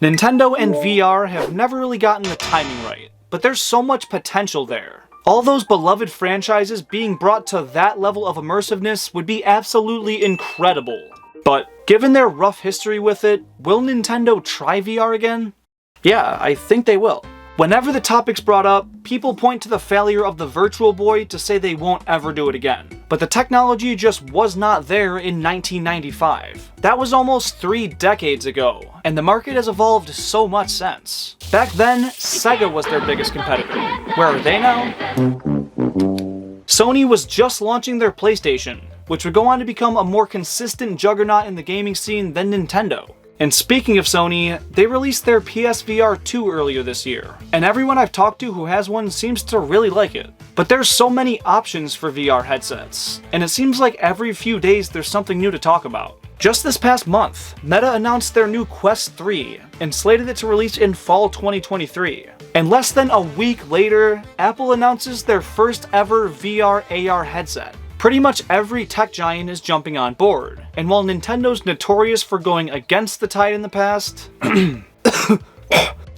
Nintendo and VR have never really gotten the timing right, but there's so much potential there. All those beloved franchises being brought to that level of immersiveness would be absolutely incredible. But given their rough history with it, will Nintendo try VR again? Yeah, I think they will. Whenever the topic's brought up, people point to the failure of the Virtual Boy to say they won't ever do it again. But the technology just was not there in 1995. That was almost 3 decades ago, and the market has evolved so much since. Back then, Sega was their biggest competitor. Where are they now? Sony was just launching their PlayStation, which would go on to become a more consistent juggernaut in the gaming scene than Nintendo. And speaking of Sony, they released their PSVR 2 earlier this year, and everyone I've talked to who has one seems to really like it. But there's so many options for VR headsets, and it seems like every few days there's something new to talk about. Just this past month, Meta announced their new Quest 3, and slated it to release in fall 2023. And less than a week later, Apple announces their first ever VR AR headset. Pretty much every tech giant is jumping on board, and while Nintendo's notorious for going against the tide in the past,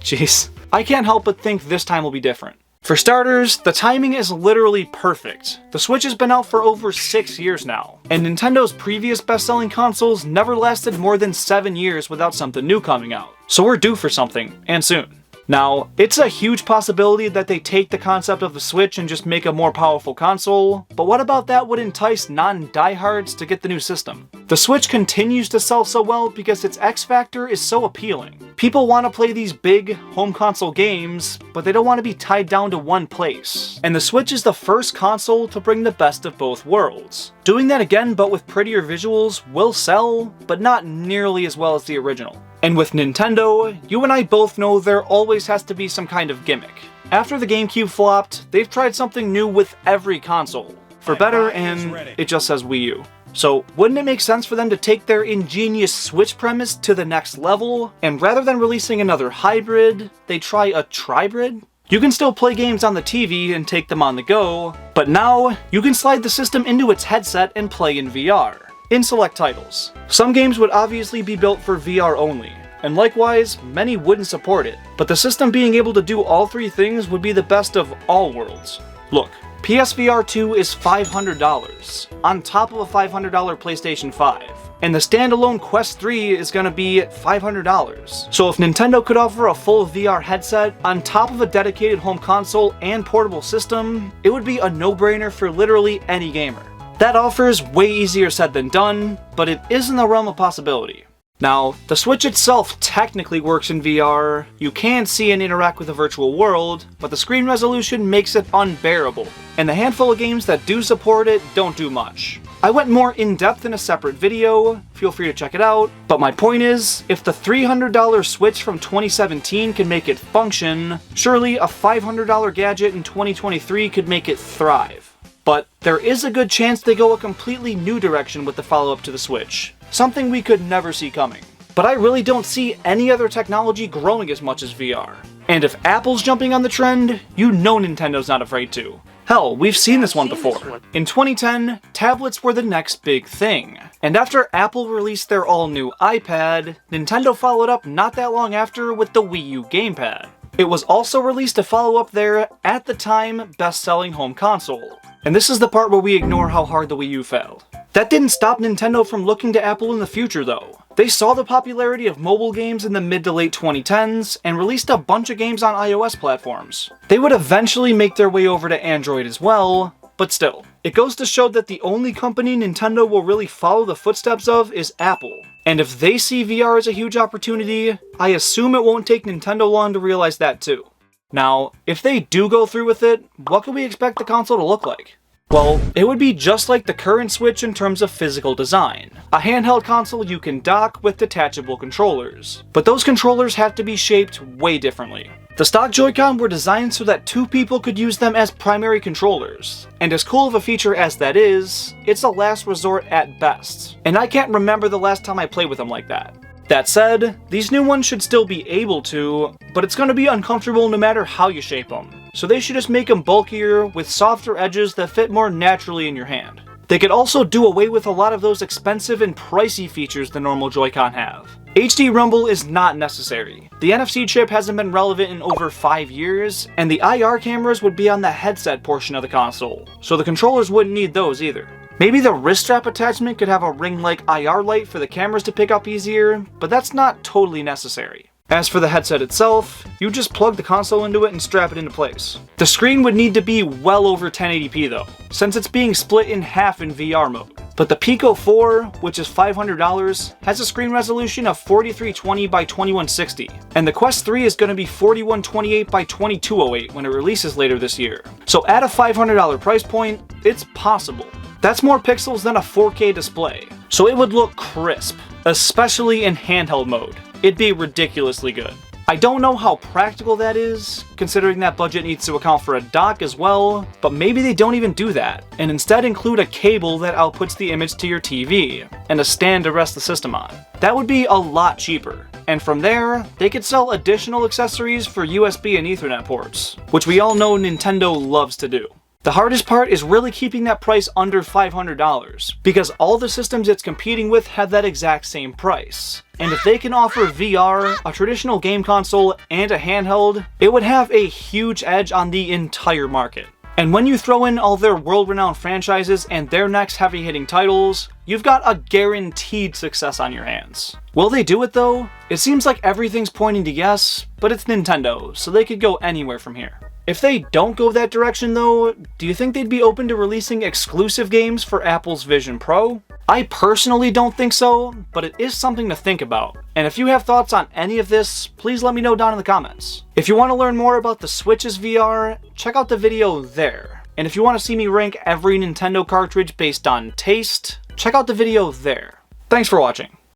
jeez, I can't help but think this time will be different. For starters, the timing is literally perfect. The Switch has been out for over 6 years now, and Nintendo's previous best-selling consoles never lasted more than 7 years without something new coming out. So we're due for something, and soon. Now, it's a huge possibility that they take the concept of the Switch and just make a more powerful console, but what about that would entice non-diehards to get the new system? The Switch continues to sell so well because its X factor is so appealing. People want to play these big home console games, but they don't want to be tied down to one place. And the Switch is the first console to bring the best of both worlds. Doing that again but with prettier visuals will sell, but not nearly as well as the original. And with Nintendo, you and I both know there always has to be some kind of gimmick. After the GameCube flopped, they've tried something new with every console. For better, and it just says Wii U. So wouldn't it make sense for them to take their ingenious Switch premise to the next level, and rather than releasing another hybrid, they try a tribrid? You can still play games on the TV and take them on the go, but now you can slide the system into its headset and play in VR. In select titles. Some games would obviously be built for VR only, and likewise, many wouldn't support it, but the system being able to do all 3 things would be the best of all worlds. Look, PSVR 2 is $500, on top of a $500 PlayStation 5, and the standalone Quest 3 is gonna be $500. So if Nintendo could offer a full VR headset on top of a dedicated home console and portable system, it would be a no-brainer for literally any gamer. That offer is way easier said than done, but it is in the realm of possibility. Now, the Switch itself technically works in VR, you can see and interact with the virtual world, but the screen resolution makes it unbearable, and the handful of games that do support it don't do much. I went more in-depth in a separate video, feel free to check it out, but my point is, if the $300 Switch from 2017 can make it function, surely a $500 gadget in 2023 could make it thrive. But there is a good chance they go a completely new direction with the follow-up to the Switch, something we could never see coming. But I really don't see any other technology growing as much as VR. And if Apple's jumping on the trend, you know Nintendo's not afraid to. Hell, we've seen this one before. In 2010, tablets were the next big thing. And after Apple released their all-new iPad, Nintendo followed up not that long after with the Wii U gamepad. It was also released to follow up their, at the time, best-selling home console. And this is the part where we ignore how hard the Wii U failed. That didn't stop Nintendo from looking to Apple in the future though. They saw the popularity of mobile games in the mid to late 2010s and released a bunch of games on iOS platforms. They would eventually make their way over to Android as well, but still. It goes to show that the only company Nintendo will really follow the footsteps of is Apple. And if they see VR as a huge opportunity, I assume it won't take Nintendo long to realize that too. Now, if they do go through with it, what can we expect the console to look like? Well, it would be just like the current Switch in terms of physical design. A handheld console you can dock with detachable controllers. But those controllers have to be shaped way differently. The stock Joy-Con were designed so that 2 people could use them as primary controllers. And as cool of a feature as that is, it's a last resort at best. And I can't remember the last time I played with them like that. That said, these new ones should still be able to, but it's going to be uncomfortable no matter how you shape them. So they should just make them bulkier with softer edges that fit more naturally in your hand. They could also do away with a lot of those expensive and pricey features the normal Joy-Con have. HD rumble is not necessary. The NFC chip hasn't been relevant in over 5 years, and the IR cameras would be on the headset portion of the console, so the controllers wouldn't need those either. Maybe the wrist strap attachment could have a ring-like IR light for the cameras to pick up easier, but that's not totally necessary. As for the headset itself, you just plug the console into it and strap it into place. The screen would need to be well over 1080p though, since it's being split in half in VR mode. But the Pico 4, which is $500, has a screen resolution of 4320 by 2160, and the Quest 3 is going to be 4128 by 2208 when it releases later this year. So at a $500 price point, it's possible. That's more pixels than a 4K display, so it would look crisp, especially in handheld mode. It'd be ridiculously good. I don't know how practical that is, considering that budget needs to account for a dock as well, but maybe they don't even do that, and instead include a cable that outputs the image to your TV, and a stand to rest the system on. That would be a lot cheaper, and from there, they could sell additional accessories for USB and Ethernet ports, which we all know Nintendo loves to do. The hardest part is really keeping that price under $500, because all the systems it's competing with have that exact same price. And if they can offer VR, a traditional game console, and a handheld, it would have a huge edge on the entire market. And when you throw in all their world-renowned franchises and their next heavy-hitting titles, you've got a guaranteed success on your hands. Will they do it though? It seems like everything's pointing to yes, but it's Nintendo, so they could go anywhere from here. If they don't go that direction though, do you think they'd be open to releasing exclusive games for Apple's Vision Pro? I personally don't think so, but it is something to think about. And if you have thoughts on any of this, please let me know down in the comments. If you want to learn more about the Switch's VR, check out the video there. And if you want to see me rank every Nintendo cartridge based on taste, check out the video there. Thanks for watching.